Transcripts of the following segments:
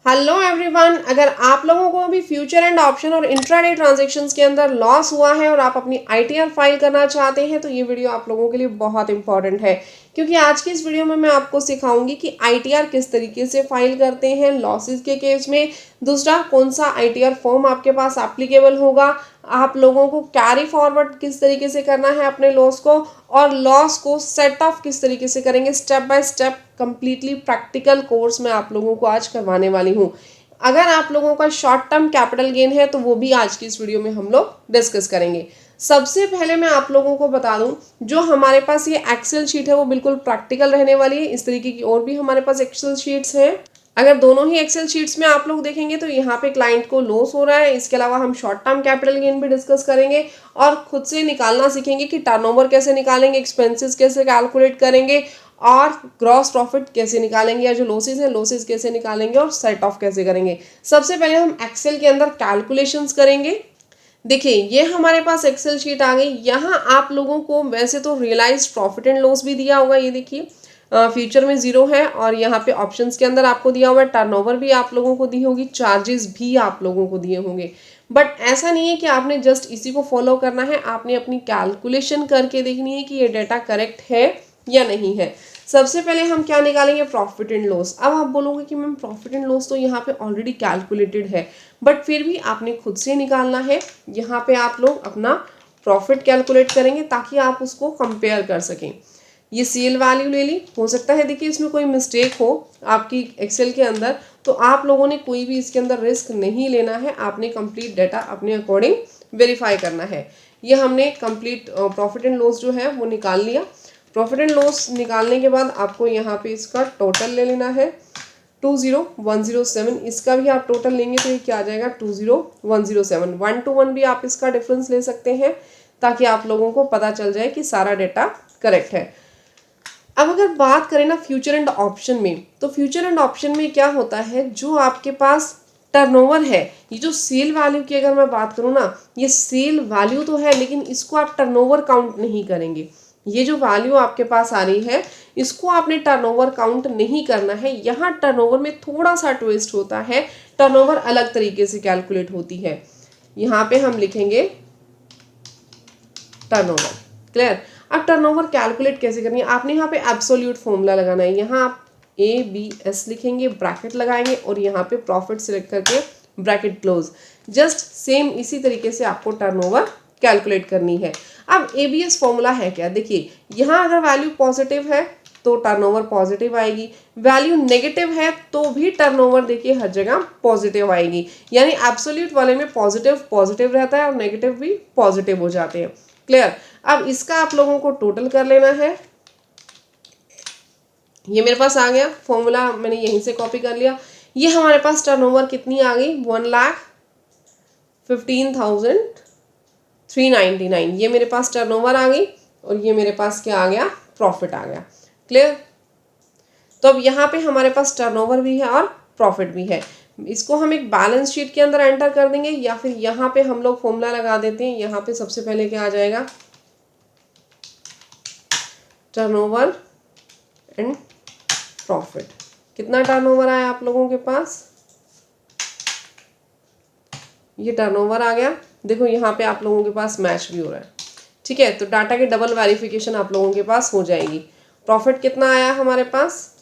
Hello everyone, अगर आप लोगों को भी फ्यूचर एंड ऑप्शन और इंट्राडे ट्रांजैक्शंस के अंदर लॉस हुआ है और आप अपनी आईटीआर फाइल करना चाहते हैं तो ये वीडियो आप लोगों के लिए बहुत इंपॉर्टेंट है, क्योंकि आज की इस वीडियो में मैं आपको सिखाऊंगी कि आईटीआर किस तरीके से फाइल करते हैं लॉसेस के केस में। दूसरा, कौन सा आईटीआर फॉर्म आपके पास एप्लीकेबल होगा, आप लोगों को कैरी फॉरवर्ड किस तरीके से करना है अपने लॉस को, और लॉस को सेट ऑफ किस तरीके से करेंगे। Step by step completely practical course मैं आप लोगों को आज करवाने वाली हूँ। अगर आप लोगों का शॉर्ट टर्म कैपिटल गेन है तो वो भी आज की इस वीडियो में हम लोग डिस्कस करेंगे। सबसे पहले मैं आप लोगों को बता दूं, जो हमारे पास ये एक्सेल शीट है वो बिल्कुल प्रैक्टिकल रहने वाली है। इस तरीके की और भी हमारे पास एक्सेल शीट्स हैं। अगर दोनों ही एक्सेल शीट्स में आप लोग देखेंगे तो यहाँ पे क्लाइंट को लॉस हो रहा है। इसके अलावा हम शॉर्ट टर्म कैपिटल गेन भी डिस्कस करेंगे और खुद से निकालना सीखेंगे कि टर्नओवर कैसे निकालेंगे, एक्सपेंसेस कैसे कैलकुलेट करेंगे और ग्रॉस प्रॉफिट कैसे निकालेंगे, या जो लॉसेज है लॉसेज कैसे निकालेंगे और सेट ऑफ कैसे करेंगे। सबसे पहले हम एक्सेल के अंदर कैलकुलेशंस करेंगे। देखिए, ये हमारे पास एक्सेल शीट आ गई। यहाँ आप लोगों को वैसे तो रियलाइज्ड प्रॉफिट एंड लॉस भी दिया होगा, ये देखिए फ्यूचर में 0 है, और यहाँ पे ऑप्शंस के अंदर आपको दिया हुआ है, टर्नओवर भी आप लोगों को दी होगी, चार्जेस भी आप लोगों को दिए होंगे। बट ऐसा नहीं है कि आपने जस्ट इसी को फॉलो करना है, आपने अपनी कैलकुलेशन करके देखनी है कि ये डाटा करेक्ट है या नहीं है। सबसे पहले हम क्या निकालेंगे, प्रॉफिट एंड लॉस। अब आप बोलोगे कि मैम प्रॉफिट एंड लॉस तो यहाँ पे ऑलरेडी कैलकुलेटेड है, बट फिर भी आपने खुद से निकालना है। यहाँ पे आप लोग अपना प्रॉफिट कैलकुलेट करेंगे ताकि आप उसको कंपेयर कर सकें। ये सेल वैल्यू ले ली, हो सकता है देखिए इसमें कोई मिस्टेक हो आपकी एक्सेल के अंदर, तो आप लोगों ने कोई भी इसके अंदर रिस्क नहीं लेना है। आपने कंप्लीट डाटा अपने अकॉर्डिंग वेरीफाई करना है। ये हमने कंप्लीट प्रॉफिट एंड लॉस जो है वो निकाल लिया। प्रॉफिट एंड लॉस निकालने के बाद आपको यहाँ पे इसका टोटल ले लेना है 20107। इसका भी आप टोटल लेंगे तो ये क्या आ जाएगा 20107। 1 to 1 भी आप इसका डिफरेंस ले सकते हैं ताकि आप लोगों को पता चल जाए कि सारा डेटा करेक्ट है। अब अगर बात करें ना फ्यूचर एंड ऑप्शन में, तो फ्यूचर एंड ऑप्शन में क्या होता है, जो आपके पास टर्नओवर है, ये जो सेल वैल्यू की अगर मैं बात करूँ ना, ये सेल वैल्यू तो है लेकिन इसको आप टर्नओवर काउंट नहीं करेंगे। ये जो वैल्यू आपके पास आ रही है इसको आपने टर्नओवर काउंट नहीं करना है। यहाँ टर्नओवर में थोड़ा सा ट्विस्ट होता है, टर्नओवर अलग तरीके से कैलकुलेट होती है। यहाँ पे हम लिखेंगे टर्नओवर। क्लियर। अब टर्नओवर कैलकुलेट कैसे करनी है, आपने यहाँ पे एब्सोल्यूट फॉर्मूला लगाना है। यहाँ आप ABS लिखेंगे, ब्रैकेट लगाएंगे और यहाँ पे प्रॉफिट सिलेक्ट करके ब्रैकेट क्लोज। जस्ट सेम इसी तरीके से आपको टर्नओवर कैलकुलेट करनी है। अब ABS फॉर्मूला है क्या, देखिए यहाँ अगर वैल्यू पॉजिटिव है तो टर्नओवर पॉजिटिव आएगी, वैल्यू नेगेटिव है तो भी टर्नओवर देखिए हर जगह पॉजिटिव आएगी। यानी एब्सोल्यूट वाले में पॉजिटिव पॉजिटिव रहता है और नेगेटिव भी पॉजिटिव हो जाते हैं। क्लियर। अब इसका आप लोगों को टोटल कर लेना है। ये मेरे पास आ गया फॉर्मूला, मैंने यहीं से कॉपी कर लिया। ये हमारे पास टर्नओवर कितनी आ गई, 1,15,399। ये मेरे पास टर्नओवर आ गई और ये मेरे पास क्या आ गया, प्रॉफिट आ गया। क्लियर। तो अब यहाँ पे हमारे पास टर्नओवर भी है और प्रॉफिट भी है। इसको हम एक बैलेंस शीट के अंदर एंटर कर देंगे या फिर यहाँ पे हम लोग फॉर्मूला लगा देते हैं। यहाँ पे सबसे पहले क्या आ जाएगा, टर्नओवर एंड प्रॉफिट। कितना टर्नओवर आया आप लोगों के पास, ये टर्नओवर आ गया। देखो यहाँ पे आप लोगों के पास मैच भी हो रहा है। ठीक है, तो डाटा के डबल वेरिफिकेशन आप लोगों के पास हो जाएगी। प्रॉफिट कितना आया हमारे पास,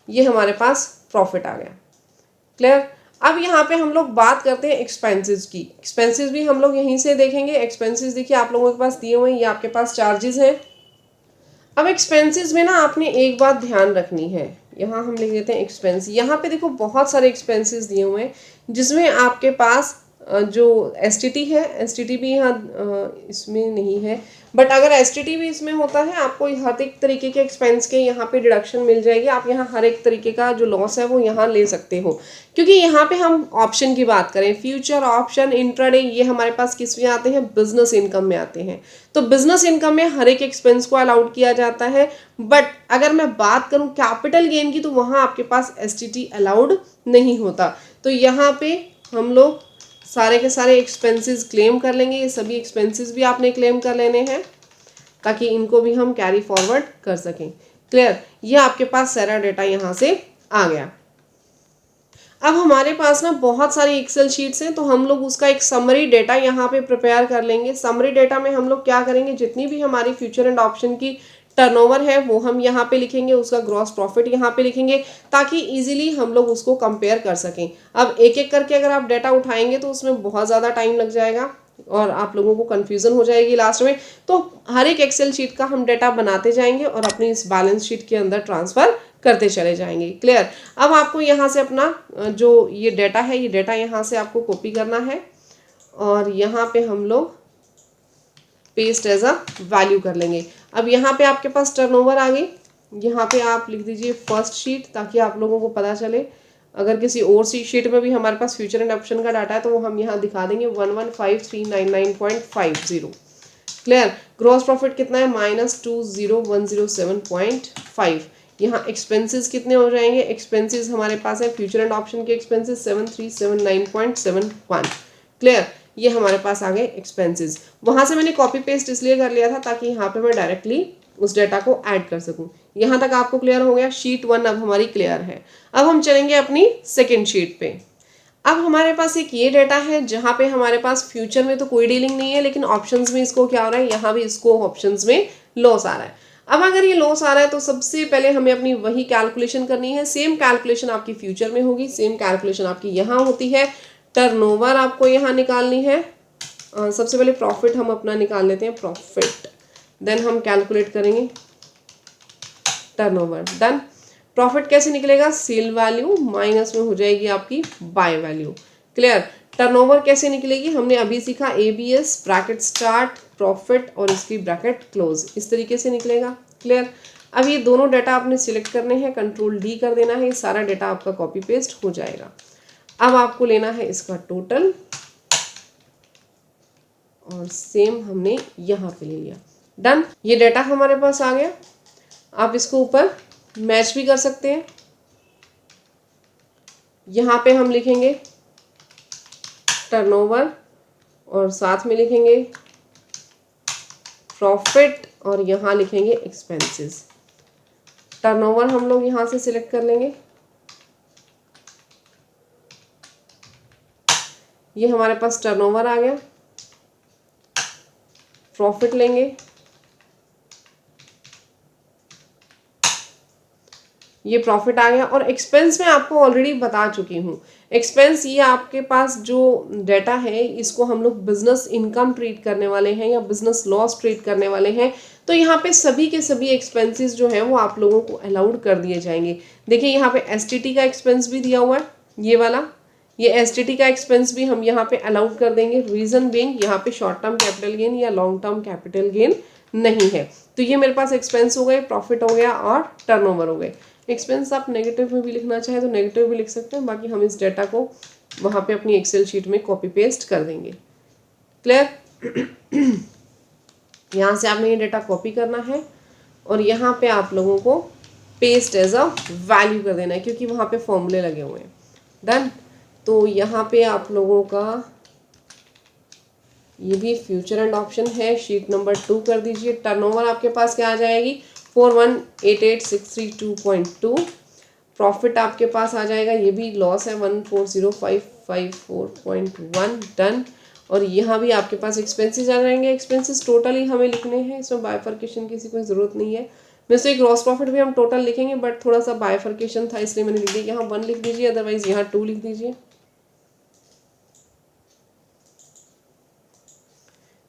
ये हमारे पास प्रॉफिट आ गया। क्लियर। अब यहाँ पे हम लोग बात करते हैं एक्सपेंसेस की। एक्सपेंसेस भी हम लोग यहीं से देखेंगे। एक्सपेंसेस देखिए आप लोगों के पास दिए हुए हैं, ये आपके पास चार्जेस हैं। अब एक्सपेंसेस में ना आपने एक बात ध्यान रखनी है, यहाँ हम लिख देते हैं एक्सपेंस। यहाँ पे देखो बहुत सारे एक्सपेंसेस दिए हुए हैं जिसमें आपके पास जो STT है, STT भी यहाँ इसमें नहीं है, बट अगर STT भी इसमें होता है आपको हर एक तरीके के एक्सपेंस के यहाँ पे डिडक्शन मिल जाएगी। आप यहाँ हर एक तरीके का जो लॉस है वो यहाँ ले सकते हो, क्योंकि यहाँ पे हम ऑप्शन की बात करें, फ्यूचर ऑप्शन इंट्राडे, ये हमारे पास किस में आते हैं, बिजनेस इनकम में आते हैं। तो बिजनेस इनकम में हर एक एक्सपेंस को अलाउड किया जाता है। बट अगर मैं बात करूँ कैपिटल गेन की तो वहाँ आपके पास STT अलाउड नहीं होता। तो यहाँ पे हम लोग सारे के सारे एक्सपेंसेस क्लेम कर लेंगे। ये सभी एक्सपेंसेस भी आपने क्लेम कर लेने हैं ताकि इनको भी हम कैरी फॉरवर्ड कर सकें। क्लियर। ये आपके पास सारा डेटा यहाँ से आ गया। अब हमारे पास ना बहुत सारी एक्सेल शीट्स हैं, तो हम लोग उसका एक समरी डेटा यहाँ पे प्रिपेयर कर लेंगे। समरी डेटा में हम लोग क्या करेंगे, जितनी भी हमारी फ्यूचर एंड ऑप्शन की टर्नओवर है वो हम यहाँ पे लिखेंगे, उसका ग्रॉस प्रॉफिट यहाँ पे लिखेंगे, ताकि इजीली हम लोग उसको कंपेयर कर सकें। अब एक एक करके अगर आप डेटा उठाएंगे तो उसमें बहुत ज़्यादा टाइम लग जाएगा और आप लोगों को कन्फ्यूज़न हो जाएगी लास्ट में। तो हर एक एक्सेल शीट का हम डेटा बनाते जाएंगे और अपनी इस बैलेंस शीट के अंदर ट्रांसफ़र करते चले जाएंगे। क्लियर। अब आपको यहाँ से अपना जो ये डेटा है, ये डेटा यहाँ से आपको कॉपी करना है और यहाँ पे हम लोग पेस्ट एज अ वैल्यू कर लेंगे। अब यहाँ पे आपके पास टर्नओवर आ गई, यहाँ पे आप लिख दीजिए फर्स्ट शीट, ताकि आप लोगों को पता चले। अगर किसी और सी शीट में भी हमारे पास फ्यूचर एंड ऑप्शन का डाटा है तो वो हम यहाँ दिखा देंगे 115399.50। क्लियर। ग्रॉस प्रॉफिट कितना है, -20107.5। यहाँ एक्सपेंसेस कितने हो जाएंगे, एक्सपेंसेस हमारे पास है फ्यूचर एंड ऑप्शन के एक्सपेंसेस 7379.71। क्लियर। ये हमारे पास आ गए एक्सपेंसेस। वहाँ से मैंने कॉपी पेस्ट इसलिए कर लिया था ताकि यहाँ पे मैं डायरेक्टली उस डेटा को ऐड कर सकूँ। यहाँ तक आपको क्लियर हो गया। शीट 1 अब हमारी क्लियर है। अब हम चलेंगे अपनी सेकेंड शीट पे। अब हमारे पास एक ये डेटा है जहाँ पे हमारे पास फ्यूचर में तो कोई डीलिंग नहीं है, लेकिन ऑप्शंस में इसको क्या हो रहा है, यहाँ भी इसको ऑप्शंस में लॉस आ रहा है। अब अगर ये लॉस आ रहा है तो सबसे पहले हमें अपनी वही कैलकुलेशन करनी है। सेम कैलकुलेशन आपकी फ्यूचर में होगी, सेम कैलकुलेशन आपकी यहाँ होती है। टर्नओवर आपको यहाँ निकालनी है। सबसे पहले प्रॉफिट हम अपना निकाल लेते हैं, प्रॉफिट, देन हम कैलकुलेट करेंगे टर्नओवर। डन। प्रॉफिट कैसे निकलेगा, सेल वैल्यू माइनस में हो जाएगी आपकी बाय वैल्यू। क्लियर। टर्नओवर कैसे निकलेगी, हमने अभी सीखा, ABS ब्रैकेट स्टार्ट प्रॉफिट और इसकी ब्रैकेट क्लोज, इस तरीके से निकलेगा। क्लियर। अब ये दोनों डाटा आपने सिलेक्ट करने हैं, कंट्रोल D कर देना है, ये सारा डाटा आपका कॉपी पेस्ट हो जाएगा। अब आपको लेना है इसका टोटल और सेम हमने यहाँ पे ले लिया। डन। ये डाटा हमारे पास आ गया। आप इसको ऊपर मैच भी कर सकते हैं। यहाँ पे हम लिखेंगे टर्नओवर और साथ में लिखेंगे प्रॉफिट और यहाँ लिखेंगे एक्सपेंसेस। टर्नओवर हम लोग यहाँ से सिलेक्ट कर लेंगे, ये हमारे पास टर्नओवर आ गया। प्रॉफिट लेंगे, ये प्रॉफिट आ गया। और एक्सपेंस में आपको ऑलरेडी बता चुकी हूँ, एक्सपेंस ये आपके पास जो डाटा है इसको हम लोग बिजनेस इनकम ट्रीट करने वाले हैं या बिजनेस लॉस ट्रीट करने वाले हैं। तो यहाँ पे सभी के सभी एक्सपेंसेस जो हैं वो आप लोगों को अलाउड कर दिए जाएंगे। देखिए यहाँ पे STT का एक्सपेंस भी दिया हुआ है, ये वाला, ये STT का एक्सपेंस भी हम यहाँ पे अलाउड कर देंगे। रीजन बीइंग यहाँ पे शॉर्ट टर्म कैपिटल गेन या लॉन्ग टर्म कैपिटल गेन नहीं है। तो ये मेरे पास एक्सपेंस हो गए, प्रॉफिट हो गया और टर्नओवर हो गए। एक्सपेंस आप नेगेटिव में भी लिखना चाहे तो नेगेटिव भी लिख सकते हैं, बाकी हम इस डेटा को वहाँ पे अपनी एक्सेल शीट में कॉपी पेस्ट कर देंगे। क्लियर। यहाँ से आपने ये डेटा कॉपी करना है और यहाँ पे आप लोगों को पेस्ट एज अ वैल्यू कर देना है, क्योंकि वहाँ पे फॉर्मूले लगे हुए हैं। डन। तो यहाँ पे आप लोगों का ये भी फ्यूचर एंड ऑप्शन है, शीट नंबर 2 कर दीजिए। टर्नओवर आपके पास क्या आ जाएगी, 4188,632.2। प्रॉफिट आपके पास आ जाएगा, ये भी लॉस है, 140554.1। डन। और यहाँ भी आपके पास एक्सपेंसेस आ जाएंगे। एक्सपेंसेस टोटल ही हमें लिखने हैं, इसमें बाइफर्केशन की कोई ज़रूरत नहीं है। वैसे ग्रॉस प्रॉफिट भी हम टोटल लिखेंगे, बट थोड़ा सा बाइफर्केशन था इसलिए मैंने लिख दिया। यहाँ 1 लिख दीजिए, अदरवाइज यहाँ 2 लिख दीजिए।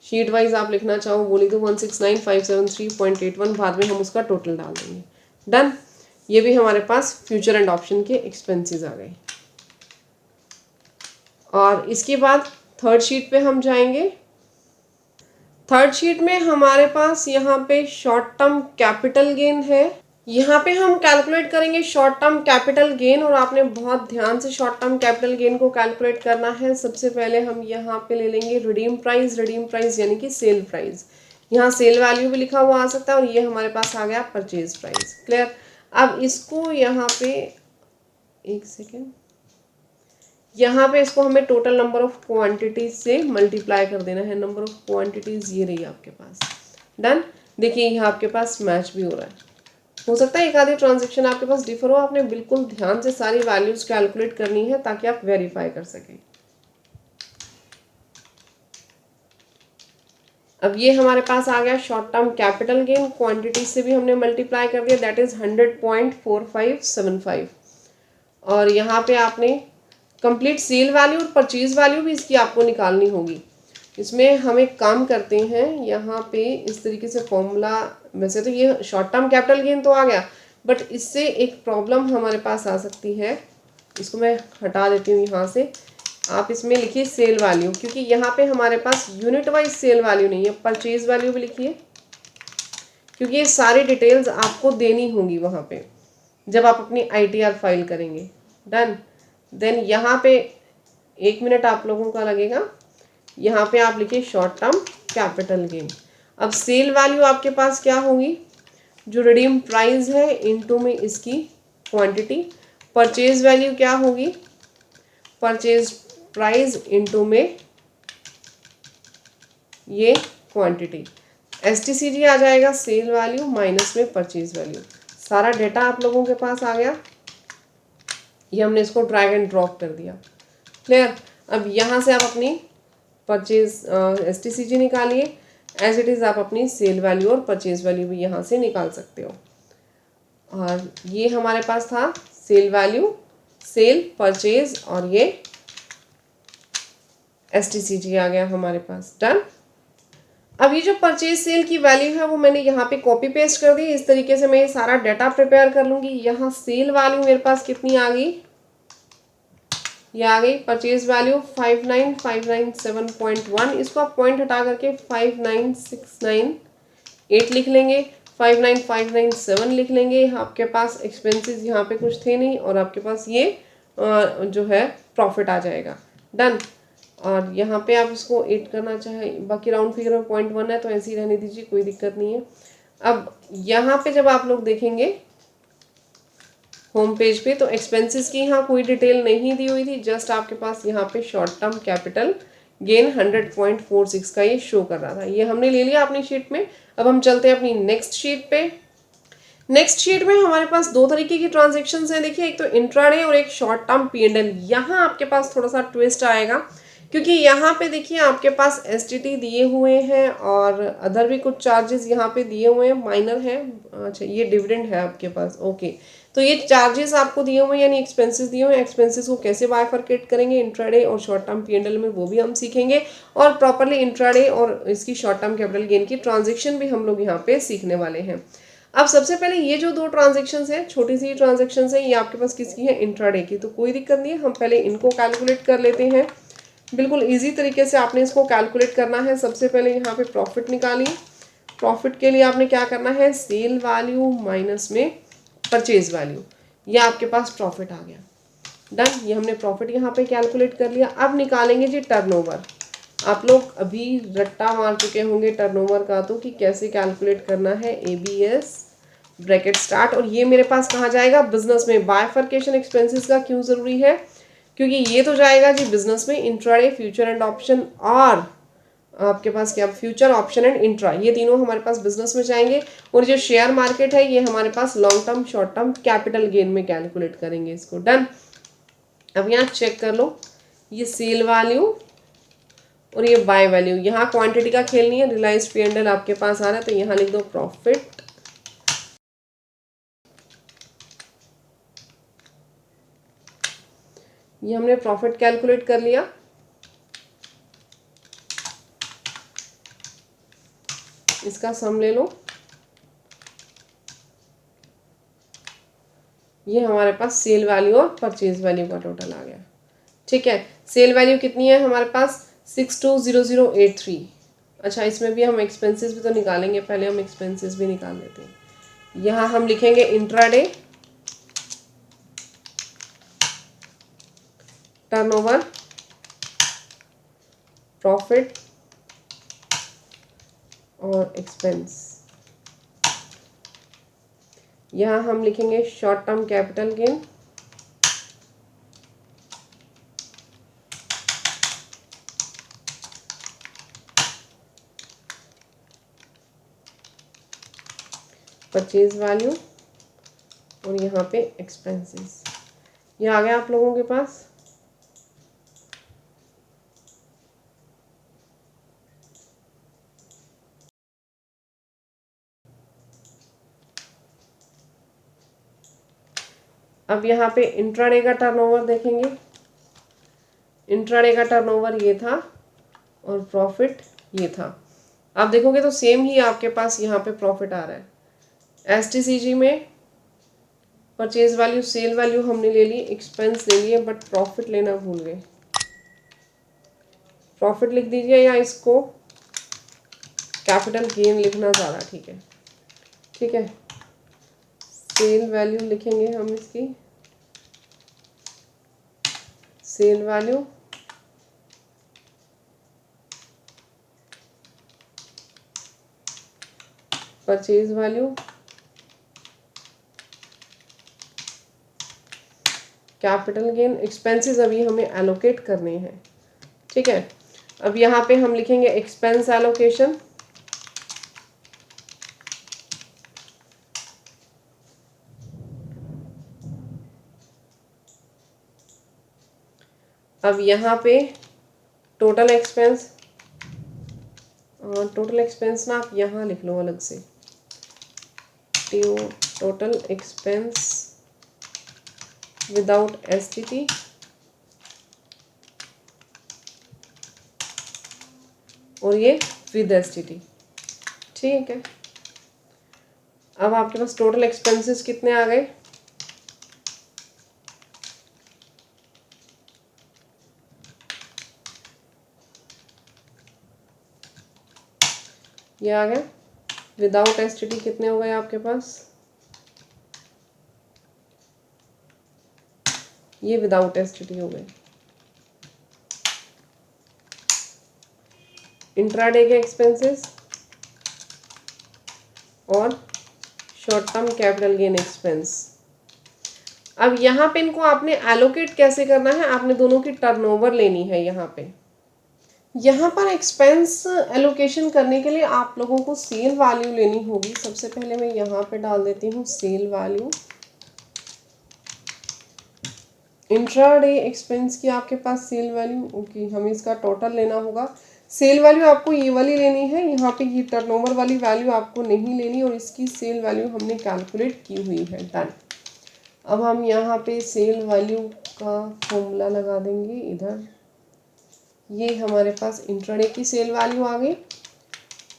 शीट वाइज आप लिखना चाहो बोली तो 169,573.81, बाद में हम उसका टोटल डाल देंगे। डन। ये भी हमारे पास फ्यूचर एंड ऑप्शन के एक्सपेंसेस आ गए। और इसके बाद थर्ड शीट पे हम जाएंगे। थर्ड शीट में हमारे पास यहाँ पे शॉर्ट टर्म कैपिटल गेन है। यहाँ पे हम कैलकुलेट करेंगे शॉर्ट टर्म कैपिटल गेन, और आपने बहुत ध्यान से शॉर्ट टर्म कैपिटल गेन को कैलकुलेट करना है। सबसे पहले हम यहाँ पे ले लेंगे रिडीम प्राइस यानी कि सेल प्राइस। यहाँ सेल वैल्यू भी लिखा हुआ आ सकता है और ये हमारे पास आ गया परचेज प्राइस। क्लियर। अब इसको यहाँ पे एक सेकेंड, यहाँ पे इसको हमें टोटल नंबर ऑफ क्वांटिटीज से मल्टीप्लाई कर देना है। नंबर ऑफ क्वांटिटीज ये रही आपके पास। डन। देखिए यहाँ आपके पास मैच भी हो रहा है। हो सकता है एक आधी ट्रांजेक्शन आपके पास डिफर हो, आपने बिल्कुल ध्यान से सारी वैल्यूज कैलकुलेट करनी है ताकि आप वेरीफाई कर सकें। अब ये हमारे पास आ गया short term capital gain, quantity से भी हमने मल्टीप्लाई कर दिया, दैट इज 100.4575। और यहाँ पे आपने कंप्लीट सेल वैल्यू और परचेज वैल्यू भी इसकी आपको निकालनी होगी। इसमें हम एक काम करते हैं, यहाँ पे इस तरीके से फॉर्मूला, वैसे तो ये शॉर्ट टर्म कैपिटल गेन तो आ गया, बट इससे एक प्रॉब्लम हमारे पास आ सकती है। इसको मैं हटा देती हूँ यहाँ से। आप इसमें लिखिए सेल वैल्यू, क्योंकि यहाँ पे हमारे पास यूनिट वाइज सेल वैल्यू नहीं है, परचेज वैल्यू भी लिखिए, क्योंकि ये सारी डिटेल्स आपको देनी होंगी वहाँ पे जब आप अपनी ITR फाइल करेंगे। डन। देन यहाँ पे 1 मिनट आप लोगों का लगेगा। यहाँ पे आप लिखिए शॉर्ट टर्म कैपिटल गेन। अब सेल वैल्यू आपके पास क्या होगी, जो रिडीम प्राइस है इनटू में इसकी क्वांटिटी। परचेज वैल्यू क्या होगी, परचेज प्राइस इनटू में ये क्वांटिटी। STCG आ जाएगा सेल वैल्यू माइनस में परचेज वैल्यू। सारा डेटा आप लोगों के पास आ गया। ये हमने इसको ड्रैग एंड ड्रॉप कर दिया। क्लियर। अब यहाँ से आप अपनी परचेज STCG निकालिए, एज इट इज़ आप अपनी सेल वैल्यू और परचेज वैल्यू भी यहाँ से निकाल सकते हो। और ये हमारे पास था सेल वैल्यू, सेल, परचेज और ये STCG आ गया हमारे पास। डन। अब ये जो परचेज सेल की वैल्यू है वो मैंने यहाँ पे कॉपी पेस्ट कर दी। इस तरीके से मैं ये सारा डाटा प्रिपेयर कर लूँगी। यहाँ सेल वैल्यू मेरे पास कितनी आ गई, ये आ गई परचेज वैल्यू 59597.1। इसको आप पॉइंट हटा करके 59698 लिख लेंगे, 59597 लिख लेंगे। आपके पास एक्सपेंसेस यहाँ पे कुछ थे नहीं और आपके पास ये जो है प्रॉफिट आ जाएगा। डन। और यहाँ पे आप इसको 8 करना चाहे, बाकी राउंड फिगर में 0.1 है तो ऐसे ही रहने दीजिए, कोई दिक्कत नहीं है। अब यहाँ पे जब आप लोग देखेंगे होम पेज पे, तो एक्सपेंसेस की यहाँ कोई डिटेल नहीं दी हुई थी, जस्ट आपके पास यहाँ पे शॉर्ट टर्म कैपिटल गेन 100.46 का ये शो कर रहा था। ये हमने ले लिया अपनी शीट में। अब हम चलते हैं अपनी नेक्स्ट शीट पे। नेक्स्ट शीट में हमारे पास दो तरीके की ट्रांजेक्शन्स हैं। देखिए, एक तो इंट्राडे और एक शॉर्ट टर्म P&L। यहाँ आपके पास थोड़ा सा ट्विस्ट आएगा, क्योंकि यहाँ पे देखिए आपके पास STT दिए हुए हैं और अदर भी कुछ चार्जेस यहाँ पे दिए हुए हैं, माइनर है। अच्छा, ये डिविडेंड है आपके पास, ओके। तो ये चार्जेस आपको दिए हुए हैं, यानी एक्सपेंसेस दिए हुए हैं। एक्सपेंसेस को कैसे बायफरकेट करेंगे इंट्राडे और शॉर्ट टर्म P&L में, वो भी हम सीखेंगे। और प्रॉपरली इंट्राडे और इसकी शॉर्ट टर्म कैपिटल गेन की ट्रांजेक्शन भी हम लोग यहाँ पे सीखने वाले हैं। अब सबसे पहले ये जो दो ट्रांजेक्शन्स हैं, छोटी सी ट्रांजेक्शन्स हैं, ये आपके पास किसकी है, इंट्राडे की। तो कोई दिक्कत नहीं है, हम पहले इनको कैलकुलेट कर लेते हैं। बिल्कुल इजी तरीके से आपने इसको कैलकुलेट करना है। सबसे पहले यहाँ पे प्रॉफिट निकालिए। प्रॉफिट के लिए आपने क्या करना है, सेल वैल्यू माइनस में परचेज वैल्यू। ये आपके पास प्रॉफिट आ गया। डन। ये हमने प्रॉफिट यहाँ पे कैलकुलेट कर लिया। अब निकालेंगे जी टर्नओवर। आप लोग अभी रट्टा मार चुके होंगे टर्नओवर का, तो कि कैसे कैलकुलेट करना है। ABS ब्रैकेट स्टार्ट, और ये मेरे पास कहाँ जाएगा, बिजनेस में। बायफरकेशन एक्सपेंसेस का क्यों जरूरी है, क्योंकि ये तो जाएगा जी बिजनेस में, इंट्राडे, फ्यूचर एंड ऑप्शन, और आपके पास क्या, फ्यूचर, ऑप्शन एंड इंट्रा, ये तीनों हमारे पास बिजनेस में जाएंगे। और जो शेयर मार्केट है ये हमारे पास long term short term capital gain में कैलकुलेट करेंगे इसको। डन। अब यहाँ चेक कर लो, ये सेल वैल्यू और ये बाय वैल्यू, यहाँ क्वांटिटी का खेल नहीं है। रिलायंस P&L आपके पास आ रहा है, तो यहाँ लिख दो प्रॉफिट। ये हमने प्रॉफिट कैलकुलेट कर लिया। इसका सम ले लो। ये हमारे पास सेल वैल्यू और परचेज वैल्यू का टोटल आ गया। ठीक है, सेल वैल्यू कितनी है हमारे पास, 620083। अच्छा, इसमें भी हम एक्सपेंसेस भी तो निकालेंगे, पहले हम एक्सपेंसेस भी निकाल लेते हैं। यहाँ हम लिखेंगे इंट्राडे, टर्नओवर, प्रॉफिट और एक्सपेंस। यहाँ हम लिखेंगे short term capital gain, purchase value और यहाँ पे एक्सपेंसेस। ये आ गया आप लोगों के पास। अब यहाँ पे इंट्राडे का टर्नओवर देखेंगे। इंट्राडे का टर्नओवर ये था और प्रॉफिट ये था। आप देखोगे तो सेम ही आपके पास यहाँ पे प्रॉफिट आ रहा है। एसटीसीजी में परचेज वैल्यू सेल वैल्यू हमने ले ली, एक्सपेंस ले लिए, बट प्रॉफिट लेना भूल गए। प्रॉफिट लिख दीजिए या इसको कैपिटल गेन लिखना ज़्यादा ठीक है। ठीक है, सेल वैल्यू लिखेंगे हम इसकी, sale value purchase value capital gain. Expenses अभी हमें एलोकेट करने हैं। ठीक है, अब यहाँ पे हम लिखेंगे एक्सपेंस एलोकेशन। अब यहाँ पे टोटल एक्सपेंस, टोटल एक्सपेंस ना आप यहाँ लिख लो अलग से, टोटल एक्सपेंस विदाउट एसटीटी और ये विद एसटीटी। ठीक है, अब आपके पास टोटल एक्सपेंसेस कितने आ गए? ये आ गया। विदाउट एसटीटी कितने हो गए आपके पास? ये विदाउट एसटीटी हो गए। इंट्राडे के एक्सपेंसेस और short term capital gain expense. अब यहाँ पे इनको आपने एलोकेट कैसे करना है? आपने दोनों की टर्नओवर लेनी है। यहाँ पर एक्सपेंस एलोकेशन करने के लिए आप लोगों को सेल वैल्यू लेनी होगी। सबसे पहले मैं यहाँ पे डाल देती हूँ सेल वैल्यू। इंट्राडे एक्सपेंस की आपके पास सेल वैल्यू, ओके, हमें इसका टोटल लेना होगा। सेल वैल्यू आपको ये वाली लेनी है, यहाँ पे ये टर्नओवर वाली वैल्यू आपको नहीं लेनी, और इसकी सेल वैल्यू हमने कैलकुलेट की हुई है। डन। अब हम यहाँ पे सेल वैल्यू का फॉर्मूला लगा देंगे इधर। ये हमारे पास इंट्राडे की सेल वैल्यू आ गई।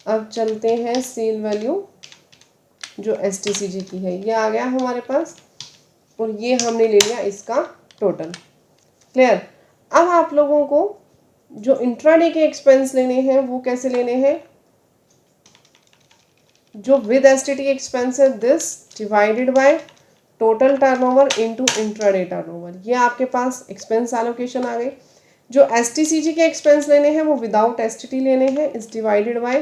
अब चलते हैं सेल वैल्यू जो एसटीसीजी की है, ये आ गया हमारे पास, और ये हमने ले लिया इसका टोटल। क्लियर? अब आप लोगों को जो इंट्राडे के एक्सपेंस लेने हैं वो कैसे लेने हैं? जो विद एसटीटी एक्सपेंस है, this divided by total turnover into intraday turnover. ये आपके पास एक्सपेंस एलोकेशन आ गई। जो एसटीसीजी के एक्सपेंस लेने हैं वो विदाउट एसटीटी लेने हैं, is divided by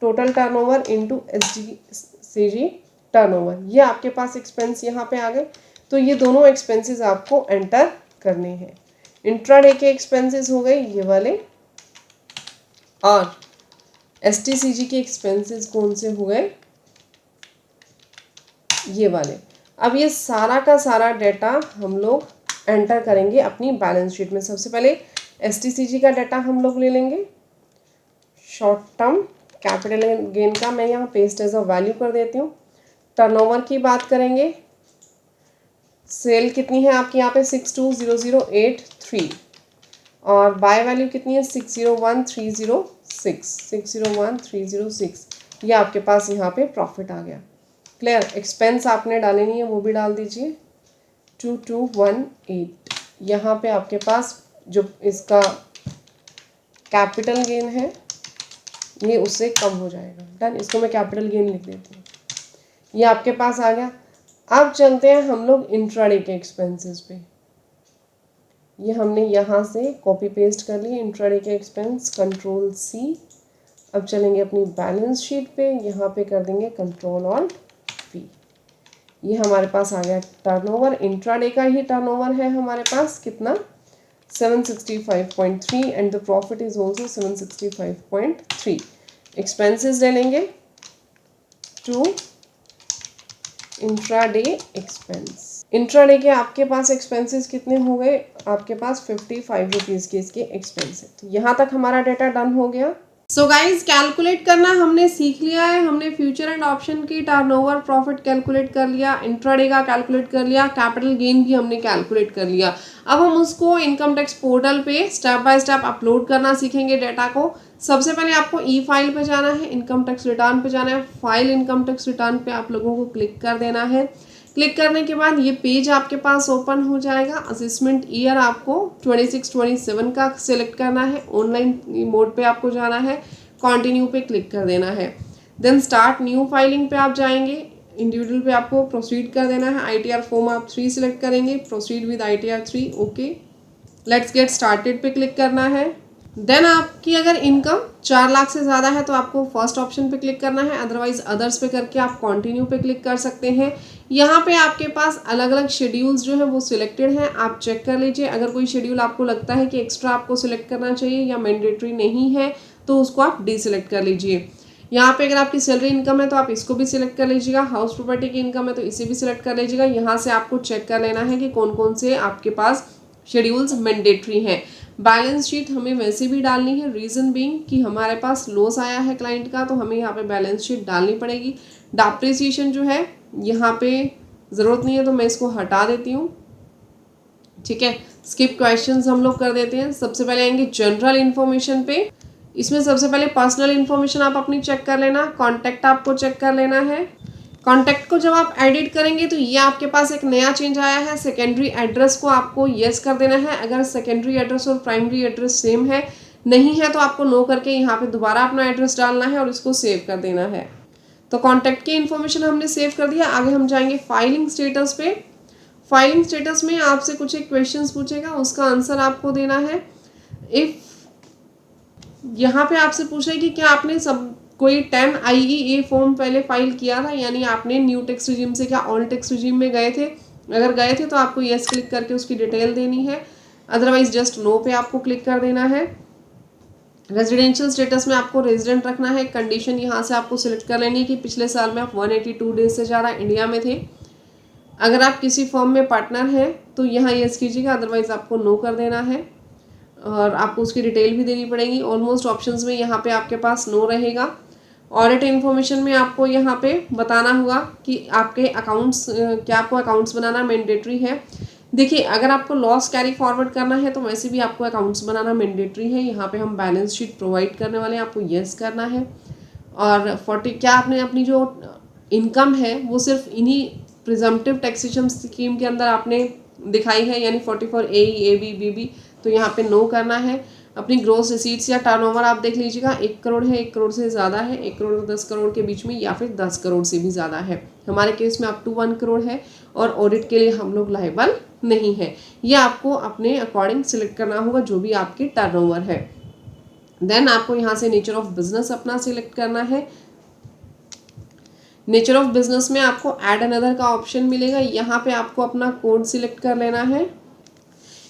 total turnover into STCG turnover. ये आपके पास एक्सपेंस यहाँ पे आ गए। तो ये दोनों एक्सपेंसेस आपको एंटर करने हैं। इंट्राडे के एक्सपेंसेस हो गए ये वाले, और एसटीसीजी के एक्सपेंसेस कौन से हो गए? ये वाले। अब ये सारा का सारा डेटा हम लोग एंटर करेंगे अपनी बैलेंस शीट में। सबसे पहले एसटीसीजी का डाटा हम लोग ले लेंगे। शॉर्ट टर्म कैपिटल गेन का मैं यहाँ पेस्ट एज अ वैल्यू कर देती हूँ। टर्नओवर की बात करेंगे। सेल कितनी है आपकी यहाँ पे? 620083, और बाय वैल्यू कितनी है? 601306। ये आपके पास यहाँ पे प्रॉफिट आ गया। क्लियर? एक्सपेंस आपने डाले नहीं है, वो भी डाल दीजिए 2218। यहाँ पे आपके पास जो इसका कैपिटल गेन है ये उससे कम हो जाएगा। डन। इसको मैं कैपिटल गेन लिख देती हूँ। ये आपके पास आ गया। अब चलते हैं हम लोग इंट्राडे के एक्सपेंसेस पे। ये हमने यहाँ से कॉपी पेस्ट कर लिए इंट्राडे के एक्सपेंस, कंट्रोल सी। अब चलेंगे अपनी बैलेंस शीट पे, यहाँ पे कर देंगे कंट्रोल ऑल्ट वी। ये हमारे पास आ गया टर्नओवर। इंट्राडे का ही टर्नओवर है हमारे पास कितना? 765.3 and the profit is also 765.3। Expenses ले लेंगे इंट्राडे एक्सपेंस। इंट्राडे के आपके पास एक्सपेंसेस कितने हो गए, आपके पास 55 रुपीज़ के इसके एक्सपेंस है। तो यहाँ तक हमारा डेटा डन हो गया। सो गाइज कैलकुलेट करना हमने सीख लिया है। हमने फ्यूचर एंड ऑप्शन की टर्नओवर प्रॉफिट कैलकुलेट कर लिया, इंट्राडे का कैलकुलेट कर लिया, कैपिटल गेन भी हमने कैलकुलेट कर लिया। अब हम उसको इनकम टैक्स पोर्टल पे स्टेप बाय स्टेप अपलोड करना सीखेंगे डेटा को। सबसे पहले आपको ई फाइल पे जाना है, इनकम टैक्स रिटर्न पे जाना है। फाइल इनकम टैक्स रिटर्न पे आप लोगों को क्लिक कर देना है। क्लिक करने के बाद ये पेज आपके पास ओपन हो जाएगा। असेसमेंट ईयर आपको 26-27 का सिलेक्ट करना है। ऑनलाइन मोड पे आपको जाना है, कंटिन्यू पे क्लिक कर देना है। देन स्टार्ट न्यू फाइलिंग पे आप जाएंगे, इंडिविजुअल पे आपको प्रोसीड कर देना है। ITR फॉर्म आप 3 सिलेक्ट करेंगे, proceed with ITR 3, okay. Let's get started पे क्लिक करना है। देन आपकी अगर इनकम 4 लाख से ज़्यादा है तो आपको फर्स्ट ऑप्शन पे क्लिक करना है, अदरवाइज अदर्स पे करके आप कंटिन्यू पे क्लिक कर सकते हैं। यहाँ पे आपके पास अलग अलग शेड्यूल्स जो है वो सिलेक्टेड हैं, आप चेक कर लीजिए। अगर कोई शेड्यूल आपको लगता है कि एक्स्ट्रा आपको सिलेक्ट करना चाहिए या मैंडेटरी नहीं है तो उसको आप डिसलेक्ट कर लीजिए। यहाँ पे अगर आपकी सैलरी इनकम है तो आप इसको भी सिलेक्ट कर लीजिएगा। हाउस प्रॉपर्टी की इनकम है तो इसे भी सिलेक्ट कर लीजिएगा। यहाँ से आपको चेक कर लेना है कि कौन कौन से आपके पास शेड्यूल्स मैंडेटरी हैं। बैलेंस शीट हमें वैसे भी डालनी है, रीज़न बीइंग कि हमारे पास लॉस आया है क्लाइंट का तो हमें यहाँ पे बैलेंस शीट डालनी पड़ेगी। डिप्रिसिएशन जो है यहाँ पे ज़रूरत नहीं है तो मैं इसको हटा देती हूँ, ठीक है। स्किप क्वेश्चंस हम लोग कर देते हैं। सबसे पहले आएंगे जनरल इन्फॉर्मेशन पे। इसमें सबसे पहले पर्सनल इन्फॉर्मेशन आप अपनी चेक कर लेना, कॉन्टैक्ट आपको चेक कर लेना है। कॉन्टैक्ट को जब आप एडिट करेंगे तो ये आपके पास एक नया चेंज आया है। सेकेंडरी एड्रेस को आपको येस कर देना है। अगर सेकेंडरी एड्रेस और प्राइमरी एड्रेस सेम है, नहीं है तो आपको नो करके यहाँ पे दोबारा अपना एड्रेस डालना है और इसको सेव कर देना है। तो कॉन्टैक्ट की इन्फॉर्मेशन हमने सेव कर दिया। आगे हम जाएंगे फाइलिंग स्टेटस पे। फाइलिंग स्टेटस में आपसे कुछ एक क्वेश्चन पूछेगा, उसका आंसर आपको देना है। इफ यहाँ पे आपसे पूछ रहे कि क्या आपने सब कोई 10 IEA फॉर्म पहले फाइल किया था, यानी आपने न्यू टैक्स रिजीम से क्या ओल्ड टैक्स रिजीम में गए थे। अगर गए थे तो आपको यस क्लिक करके उसकी डिटेल देनी है, अदरवाइज जस्ट नो पे आपको क्लिक कर देना है। रेजिडेंशियल स्टेटस में आपको रेजिडेंट रखना है। कंडीशन यहाँ से आपको सिलेक्ट कर लेनी है कि पिछले साल में आप 182 डेज से ज़्यादा इंडिया में थे। अगर आप किसी फर्म में पार्टनर हैं तो यहाँ यस कीजिएगा, अदरवाइज आपको नो कर देना है और आपको उसकी डिटेल भी देनी पड़ेगी। ऑलमोस्ट ऑप्शंस में यहाँ पे आपके पास नो रहेगा। ऑडिट इन्फॉर्मेशन में आपको यहाँ पे बताना होगा कि आपके अकाउंट्स क्या आपको अकाउंट्स बनाना मैंडेटरी है। देखिए अगर आपको लॉस कैरी फॉरवर्ड करना है तो वैसे भी आपको अकाउंट्स बनाना मैंडेटरी है। यहाँ पे हम बैलेंस शीट प्रोवाइड करने वाले हैं, आपको येस करना है। और 40 क्या आपने अपनी जो इनकम है वो सिर्फ इन्हीं प्रिजम्पटिव टैक्सेशन स्कीम के अंदर आपने दिखाई है, यानी 44 AE AB BB, तो यहाँ पे नो करना है। अपनी ग्रोस रिसीट्स या टर्नओवर आप देख लीजिएगा, 1 करोड़ है, 1 करोड़ से ज़्यादा है, 1 करोड़ और 10 करोड़ के बीच में, या फिर 10 करोड़ से भी ज़्यादा है। हमारे केस में अप टू 1 करोड़ है और ऑडिट के लिए हम लोग लायबल नहीं है। ये आपको अपने अकॉर्डिंग सिलेक्ट करना होगा जो भी आपकी टर्नओवर है। देन आपको यहाँ से नेचर ऑफ बिजनेस अपना सिलेक्ट करना है। नेचर ऑफ बिजनेस में आपको ऐड अनदर का ऑप्शन मिलेगा, यहाँ पे आपको अपना कोड सिलेक्ट कर लेना है।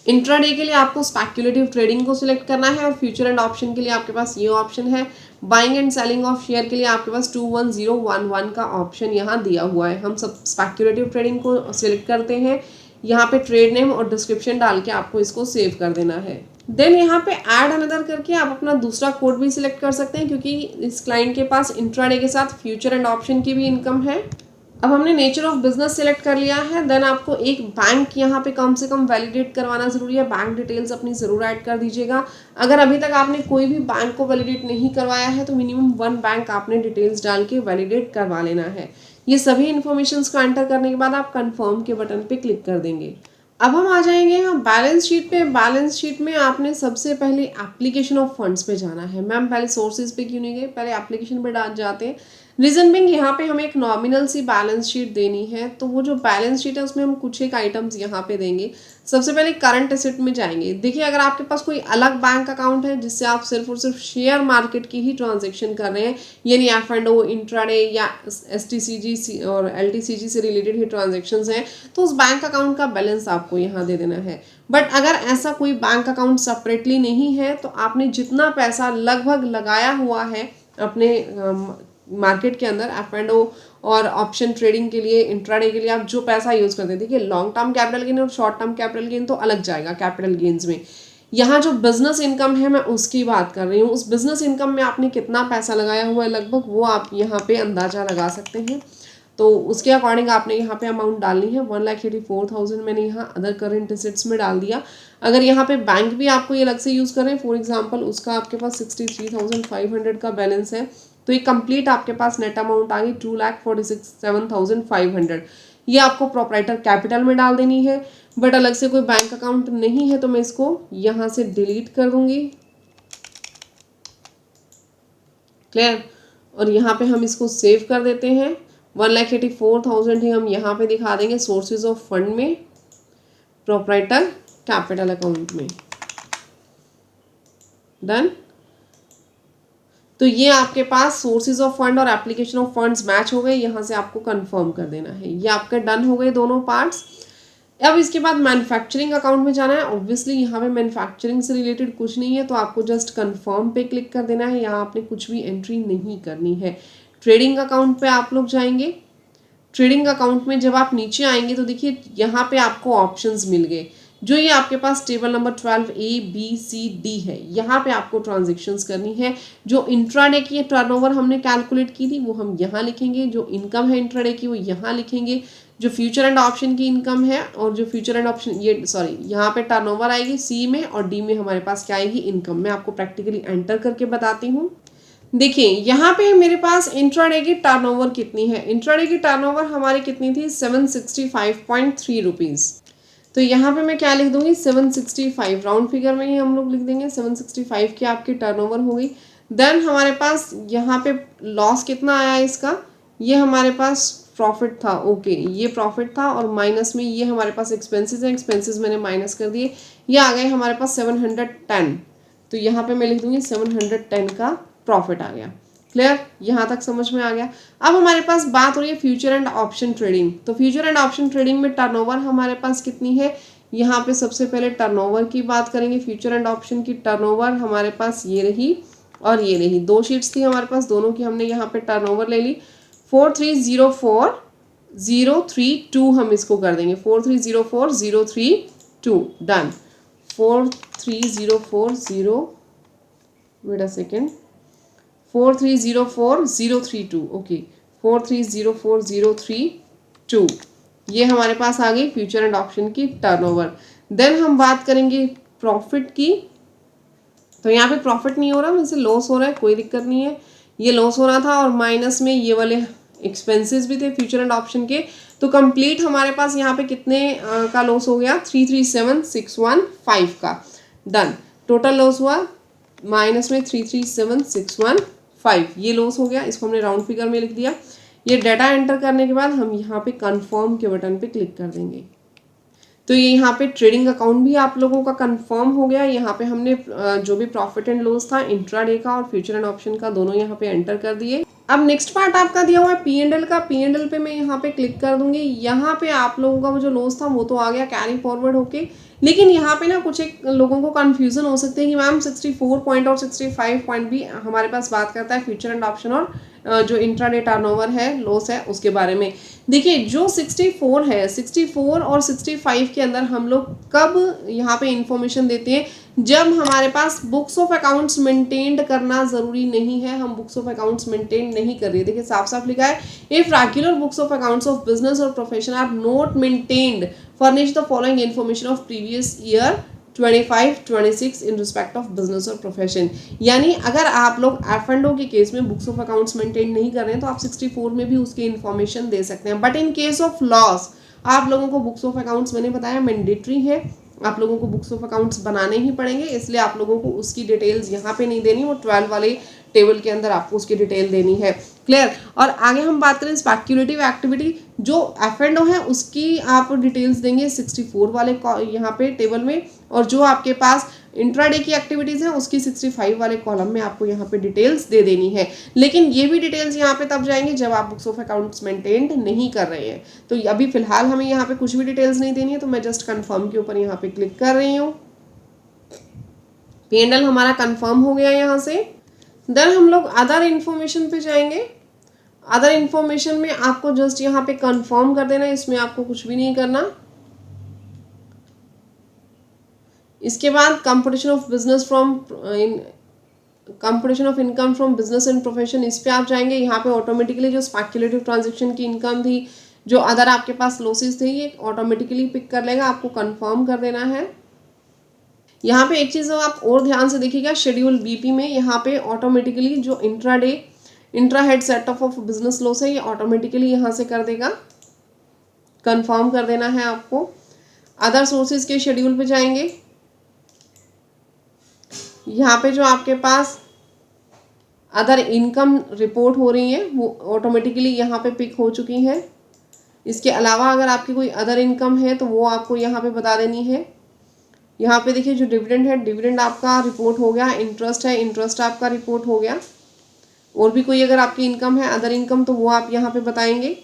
इंट्राडे के लिए आपको स्पेक्युलेटिव ट्रेडिंग को सिलेक्ट करना है और फ्यूचर एंड ऑप्शन के लिए आपके पास ये ऑप्शन है। Buying and selling of share के लिए आपके पास 21011 का ऑप्शन यहाँ दिया हुआ है। हम सब स्पेक्युलेटिव ट्रेडिंग को सिलेक्ट करते हैं। यहाँ पे ट्रेड नेम और डिस्क्रिप्शन डाल के आपको इसको सेव कर देना है। देन यहाँ पे ऐड अनदर करके आप अपना दूसरा कोड भी सिलेक्ट कर सकते हैं, क्योंकि इस क्लाइंट के पास इंट्राडे के साथ फ्यूचर एंड ऑप्शन की भी इनकम है। अब हमने नेचर ऑफ बिजनेस सिलेक्ट कर लिया है। देन आपको एक बैंक यहाँ पे कम से कम वैलिडेट करवाना ज़रूरी है। बैंक डिटेल्स अपनी ज़रूर ऐड कर दीजिएगा। अगर अभी तक आपने कोई भी बैंक को वैलिडेट नहीं करवाया है तो मिनिमम 1 बैंक आपने डिटेल्स डाल के वैलिडेट करवा लेना है। ये सभी इन्फॉर्मेशंस को एंटर करने के बाद आप कन्फर्म के बटन पे क्लिक कर देंगे। अब हम आ जाएंगे बैलेंस शीट पे। बैलेंस शीट में आपने सबसे पहले एप्लीकेशन ऑफ फंड्स पे जाना है। मैम पहले सोर्सेज पे क्यों नहीं गए, पहले एप्लीकेशन पे जाते हैं। रीजन बिंग यहाँ पे हमें एक नॉमिनल सी बैलेंस शीट देनी है, तो वो जो बैलेंस शीट है उसमें हम कुछ एक आइटम्स यहाँ पे देंगे। सबसे पहले करंट एसेट में जाएंगे। देखिए अगर आपके पास कोई अलग बैंक अकाउंट है जिससे आप सिर्फ और सिर्फ शेयर मार्केट की ही ट्रांजेक्शन कर रहे हैं, यानी F&O, इंट्राडे या STCG और LTCG से रिलेटेड ही ट्रांजेक्शन्स हैं, तो उस बैंक अकाउंट का बैलेंस आपको यहाँ दे देना है। बट अगर ऐसा कोई बैंक अकाउंट सेपरेटली नहीं है तो आपने जितना पैसा लगभग लगाया हुआ है अपने मार्केट के अंदर F&O और ऑप्शन ट्रेडिंग के लिए, इंट्राडे के लिए आप जो पैसा यूज़ करते हैं, देखिए लॉन्ग टर्म कैपिटल गेन और शॉर्ट टर्म कैपिटल गेन तो अलग जाएगा कैपिटल गेन्स में। यहाँ जो बिजनेस इनकम है मैं उसकी बात कर रही हूँ। उस बिजनेस इनकम में आपने कितना पैसा लगाया हुआ है लगभग, वो आप यहाँ पे अंदाजा लगा सकते हैं। तो उसके अकॉर्डिंग आपने यहाँ पे अमाउंट डालनी है। 1,84,000 मैंने यहाँ अदर करेंट एसेट्स में डाल दिया। अगर यहाँ पे बैंक भी आपको ये अलग से यूज़ करें, फॉर एग्जांपल उसका आपके पास 63,500 का बैलेंस है, तो ये कंप्लीट आपके पास नेट अमाउंट आ गई 2,47,500। ये आपको प्रोप्राइटर कैपिटल में डाल देनी है। बट अलग से कोई बैंक अकाउंट नहीं है तो मैं इसको यहाँ से डिलीट कर दूंगी। क्लियर। और यहाँ पे हम इसको सेव कर देते हैं। 1,84,000 ही हम यहाँ पे दिखा देंगे सोर्सेज ऑफ फंड में, प्रोप्राइटर कैपिटल अकाउंट में। डन। तो ये आपके पास सोर्सेज ऑफ फंड और एप्लीकेशन ऑफ फंड्स मैच हो गए, यहाँ से आपको कंफर्म कर देना है। ये आपका डन हो गए दोनों पार्ट्स। अब इसके बाद मैन्युफैक्चरिंग अकाउंट में जाना है। ऑब्वियसली यहाँ पे मैन्युफैक्चरिंग से रिलेटेड कुछ नहीं है, तो आपको जस्ट कंफर्म पे क्लिक कर देना है। यहाँ आपने कुछ भी एंट्री नहीं करनी है। ट्रेडिंग अकाउंट पे आप लोग जाएंगे। ट्रेडिंग अकाउंट में जब आप नीचे आएंगे तो देखिए यहाँ पे आपको ऑप्शंस मिल गए। जो ये आपके पास table number 12A, B, C, D है, यहाँ पे आपको ट्रांजेक्शन्स करनी है। जो इंट्राडे की टर्नओवर हमने कैलकुलेट की थी वो हम यहाँ लिखेंगे। जो इनकम है इंट्राडे की वो यहाँ लिखेंगे। जो फ्यूचर एंड ऑप्शन की इनकम है और जो फ्यूचर एंड ऑप्शन यहाँ पे टर्नओवर आएगी C में, और D में हमारे पास क्या आएगी, इनकम। मैं आपको प्रैक्टिकली एंटर करके बताती हूँ। देखिए यहाँ पे मेरे पास इंट्राडे की टर्नओवर कितनी है। इंट्राडे की टर्नओवर हमारी कितनी थी, 765.3 रुपीज़। तो यहाँ पे मैं क्या लिख दूंगी, 765, राउंड फिगर में ही हम लोग लिख देंगे। 765 की आपकी टर्नओवर हो गई। देन हमारे पास यहाँ पे लॉस कितना आया इसका, ये हमारे पास प्रॉफिट था। ओके, ये प्रॉफिट था और माइनस में ये हमारे पास एक्सपेंसेस हैं। एक्सपेंसेस मैंने माइनस कर दिए, ये आ गए हमारे पास 710। तो यहाँ पे मैं लिख दूंगी 710 का प्रॉफिट आ गया। क्लियर, यहाँ तक समझ में आ गया। अब हमारे पास बात हो रही है फ्यूचर एंड ऑप्शन ट्रेडिंग। तो फ्यूचर एंड ऑप्शन ट्रेडिंग में टर्नओवर हमारे पास कितनी है, यहाँ पे सबसे पहले टर्नओवर की बात करेंगे। फ्यूचर एंड ऑप्शन की टर्नओवर हमारे पास ये रही और ये रही। दो शीट्स थी हमारे पास, दोनों की हमने यहाँ पे टर्नओवर ले ली। 4304032 हम इसको कर देंगे। 4304032 done. 43040 wait a second 4304032 okay 4304032 ये हमारे पास आ गई फ्यूचर एंड ऑप्शन की टर्नओवर। देन हम बात करेंगे प्रॉफिट की। तो यहाँ पे प्रॉफिट नहीं हो रहा, मुझसे लॉस हो रहा है, कोई दिक्कत नहीं है। ये लॉस हो रहा था और माइनस में ये वाले एक्सपेंसेस भी थे फ्यूचर एंड ऑप्शन के। तो कंप्लीट हमारे पास यहाँ पे कितने का लॉस हो गया, 337,615 का। डन। टोटल लॉस हुआ माइनस में 337,615, ये लॉस हो गया। इसको हमने राउंड फिगर में लिख दिया। ये डाटा एंटर करने के बाद हम यहाँ पे कंफर्म के बटन पे क्लिक कर देंगे। तो ये यहाँ पे ट्रेडिंग अकाउंट भी आप लोगों का कंफर्म हो गया। यहाँ पे हमने जो भी प्रॉफिट एंड लॉस था इंट्राडे का और फ्यूचर एंड ऑप्शन का, दोनों यहाँ पे एंटर कर दिए। अब नेक्स्ट पार्ट आपका दिया हुआ है P&L का। P&L पे मैं यहाँ पे क्लिक कर दूंगी। यहाँ पे आप लोगों का वो जो लॉस था वो तो आ गया कैरी फॉरवर्ड होके, लेकिन यहाँ पे ना कुछ एक लोगों को कंफ्यूजन हो सकती है कि मैम 64 पॉइंट और 65 पॉइंट भी हमारे पास बात करता है फ्यूचर एंड ऑप्शन और जो इंट्राडे टर्नओवर है, लॉस है, उसके बारे में। देखिए जो 64 है, 64 और 65 के अंदर हम लोग कब यहाँ पे इंफॉर्मेशन देते हैं, जब हमारे पास बुक्स ऑफ अकाउंट्स मेंटेन्ड करना जरूरी नहीं है। हम बुक्स ऑफ अकाउंट्स मेंटेन नहीं कर रहे हैं। देखिए साफ साफ लिखा है, if regular books of accounts of business और profession are not maintained, furnish the following information of previous year 25-26 in respect of business और प्रोफेशन। यानी अगर आप लोग F&O के केस में बुक्स ऑफ अकाउंट्स मेंटेन नहीं कर रहे हैं तो आप 64 में भी उसकी इन्फॉर्मेशन दे सकते हैं। But in case of loss आप लोगों को बुक्स ऑफ अकाउंट्स, मैंने बताया मैंडेटरी है, आप लोगों को बुक्स ऑफ अकाउंट्स बनाने ही पड़ेंगे, इसलिए आप लोगों को उसकी डिटेल्स यहाँ पे नहीं देनी, वो 12 वाले टेबल के अंदर आपको उसकी डिटेल देनी है। क्लियर। और आगे हम बात करें स्पेक्युलेटिव एक्टिविटी, जो F&O है उसकी आप डिटेल्स देंगे 64 वाले यहाँ पे टेबल में, और जो आपके पास इंट्राडे की एक्टिविटीज़ हैं उसकी 65 वाले कॉलम में आपको यहाँ पे डिटेल्स दे देनी है। लेकिन ये भी डिटेल्स यहाँ पे तब जाएंगे जब आप बुक्स ऑफ अकाउंट्स मेंटेन्ड नहीं कर रहे हैं। तो अभी फिलहाल हमें यहाँ पे कुछ भी डिटेल्स नहीं देनी है, तो मैं जस्ट कन्फर्म के ऊपर यहाँ पे क्लिक कर रही हूँ। P&L हमारा कन्फर्म हो गया यहाँ से। देन हम लोग अदर इन्फॉर्मेशन पे जाएंगे। अदर इन्फॉर्मेशन में आपको जस्ट यहाँ पे कंफर्म कर देना है, इसमें आपको कुछ भी नहीं करना। इसके बाद competition of business from competition of income from business and profession, इस पे आप जाएंगे। यहाँ पे ऑटोमेटिकली जो स्पेक्युलेटिव ट्रांजेक्शन की इनकम थी, जो अदर आपके पास लॉसेस थे, ये ऑटोमेटिकली पिक कर लेगा, आपको कंफर्म कर देना है। यहाँ पे एक चीज़ आप और ध्यान से देखिएगा, शेड्यूल बीपी में यहाँ पे ऑटोमेटिकली जो intra head set of business loss है, ये ऑटोमेटिकली यहाँ से कर देगा, कंफर्म कर देना है आपको। अदर सोर्सेज के शेड्यूल पे जाएंगे। यहाँ पे जो आपके पास अदर इनकम रिपोर्ट हो रही है वो ऑटोमेटिकली यहाँ पे पिक हो चुकी हैं। इसके अलावा अगर आपकी कोई अदर इनकम है तो वो आपको यहाँ पे बता देनी है। यहाँ पे देखिए जो डिविडेंड है, डिविडेंड आपका रिपोर्ट हो गया, इंटरेस्ट है, इंटरेस्ट आपका रिपोर्ट हो गया। और भी कोई अगर आपकी इनकम है, अदर इनकम, तो वो आप यहाँ पे बताएंगे।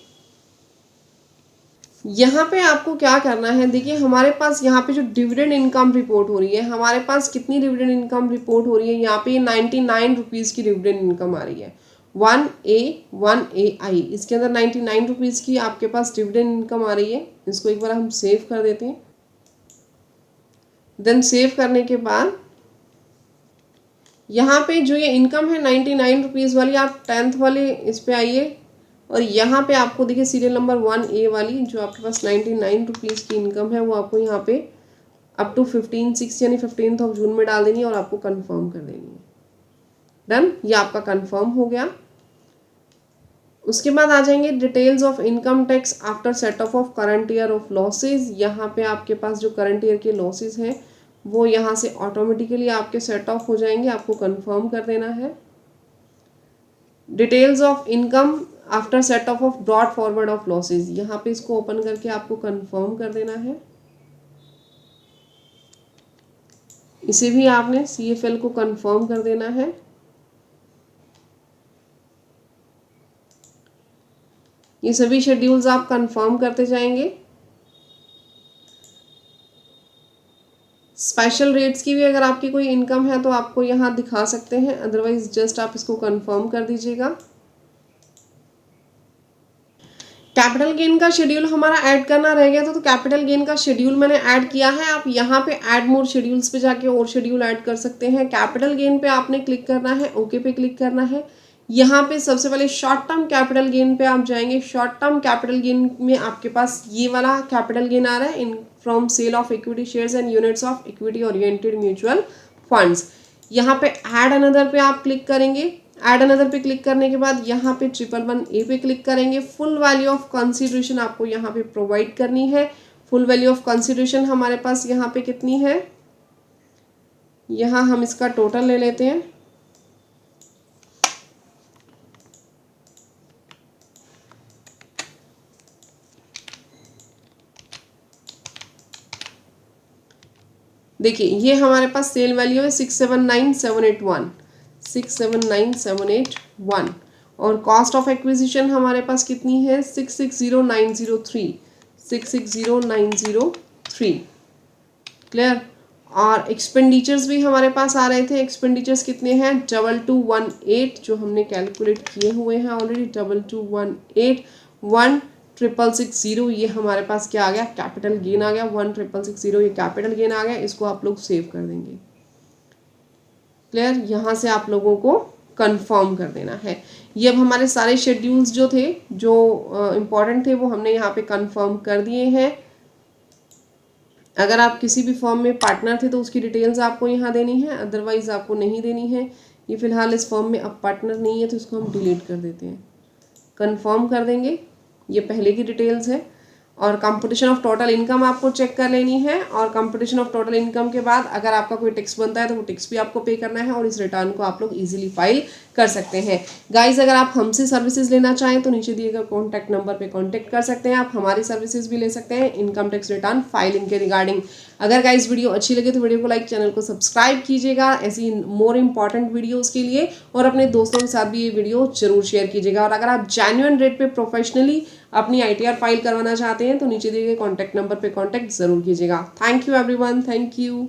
यहाँ पे आपको क्या करना है, देखिए हमारे पास यहाँ पे जो डिविडेंड इनकम रिपोर्ट हो रही है, हमारे पास कितनी डिविडेंड इनकम रिपोर्ट हो रही है, यहाँ पे 99 रुपीज़ की डिविडेंड इनकम आ रही है। 1AI, इसके अंदर 99 रुपीज़ की आपके पास डिविडेंड इनकम आ रही है। इसको एक बार हम सेव कर देते हैं। देन सेव करने के बाद यहाँ पे जो ये इनकम है 99 रुपीज़ वाली, आप 10th वाले इस पे आइए और यहाँ पे आपको देखिए सीरियल नंबर 1A वाली जो आपके पास 99 रुपीज़ की इनकम है, वो आपको यहाँ पे अप टू 15/6 यानी 15 जून में डाल देनी है और आपको कंफर्म कर देनी है। डन, ये आपका कंफर्म हो गया। उसके बाद आ जाएंगे details of income tax after set of current year of losses. यहाँ पे आपके पास जो करंट ईयर के लॉसेज हैं वो यहाँ से ऑटोमेटिकली आपके सेट ऑफ हो जाएंगे, आपको कंफर्म कर देना है। Details of income after set of brought forward of losses, यहाँ पे इसको ओपन करके आपको कंफर्म कर देना है। इसे भी आपने CFL को कंफर्म कर देना है। ये सभी शेड्यूल्स आप कंफर्म करते जाएंगे। स्पेशल रेट्स की भी अगर आपकी कोई इनकम है तो आपको यहाँ दिखा सकते हैं, अदरवाइज जस्ट आप इसको कंफर्म कर दीजिएगा। कैपिटल गेन का शेड्यूल हमारा ऐड करना रह गया था, तो कैपिटल गेन का शेड्यूल मैंने ऐड किया है। आप यहाँ पे ऐड मोर शेड्यूल्स पे जाके और शेड्यूल ऐड कर सकते हैं। कैपिटल गेन पे आपने क्लिक करना है, ओके पे क्लिक करना है। यहाँ पे सबसे पहले शॉर्ट टर्म कैपिटल गेन पे आप जाएंगे। शॉर्ट टर्म कैपिटल गेन में आपके पास ये वाला कैपिटल गेन आ रहा है, in from sale of equity shares and units of equity oriented mutual funds. यहाँ पे ऐड अनदर पे आप क्लिक करेंगे। ऐड अनदर पे क्लिक करने के बाद यहाँ पे 111A पे क्लिक करेंगे। फुल वैल्यू ऑफ कंसिडरेशन आपको यहाँ पे प्रोवाइड करनी है। फुल वैल्यू ऑफ कंसिडरेशन हमारे पास यहाँ पे कितनी है, यहाँ हम इसका टोटल ले लेते हैं। देखिए ये हमारे पास सेल वैल्यू है 679,781 और कॉस्ट ऑफ एक्विजिशन हमारे पास कितनी है 660,903। क्लियर। और एक्सपेंडिचर्स भी हमारे पास आ रहे थे। एक्सपेंडिचर्स कितने हैं 2218 जो हमने कैलकुलेट किए हुए हैं ऑलरेडी। 2218 1660 ये हमारे पास क्या आ गया, कैपिटल गेन आ गया। 1660 ये कैपिटल गेन आ गया। इसको आप लोग सेव कर देंगे। क्लियर। यहाँ से आप लोगों को कंफर्म कर देना है। ये अब हमारे सारे शेड्यूल्स जो थे, जो इम्पॉर्टेंट थे, वो हमने यहाँ पे कंफर्म कर दिए हैं। अगर आप किसी भी फॉर्म में पार्टनर थे तो उसकी डिटेल्स आपको यहाँ देनी है, अदरवाइज आपको नहीं देनी है। ये फिलहाल इस फॉर्म में अब पार्टनर नहीं है तो इसको हम डिलीट कर देते हैं, कंफर्म कर देंगे। ये पहले की डिटेल्स है। और कंपटीशन ऑफ टोटल इनकम आपको चेक कर लेनी है। और कंपटीशन ऑफ टोटल इनकम के बाद अगर आपका कोई टैक्स बनता है तो वो टैक्स भी आपको पे करना है और इस रिटर्न को आप लोग इजीली फाइल कर सकते हैं। गाइज अगर आप हमसे सर्विसेज लेना चाहें तो नीचे दिए गए कॉन्टैक्ट नंबर पे कांटेक्ट कर सकते हैं। आप हमारी सर्विसेज भी ले सकते हैं इनकम टैक्स रिटर्न फाइलिंग के रिगार्डिंग। अगर गाइज वीडियो अच्छी लगे तो वीडियो को लाइक, चैनल को सब्सक्राइब कीजिएगा ऐसी मोर इंपॉर्टेंट वीडियोज़ के लिए, और अपने दोस्तों के साथ भी ये वीडियो जरूर शेयर कीजिएगा। और अगर आप जेन्युइन रेट पे प्रोफेशनली अपनी ITR फाइल करवाना चाहते हैं तो नीचे दिए गए कॉन्टैक्ट नंबर पे कांटेक्ट जरूर कीजिएगा। Thank you everyone, thank you.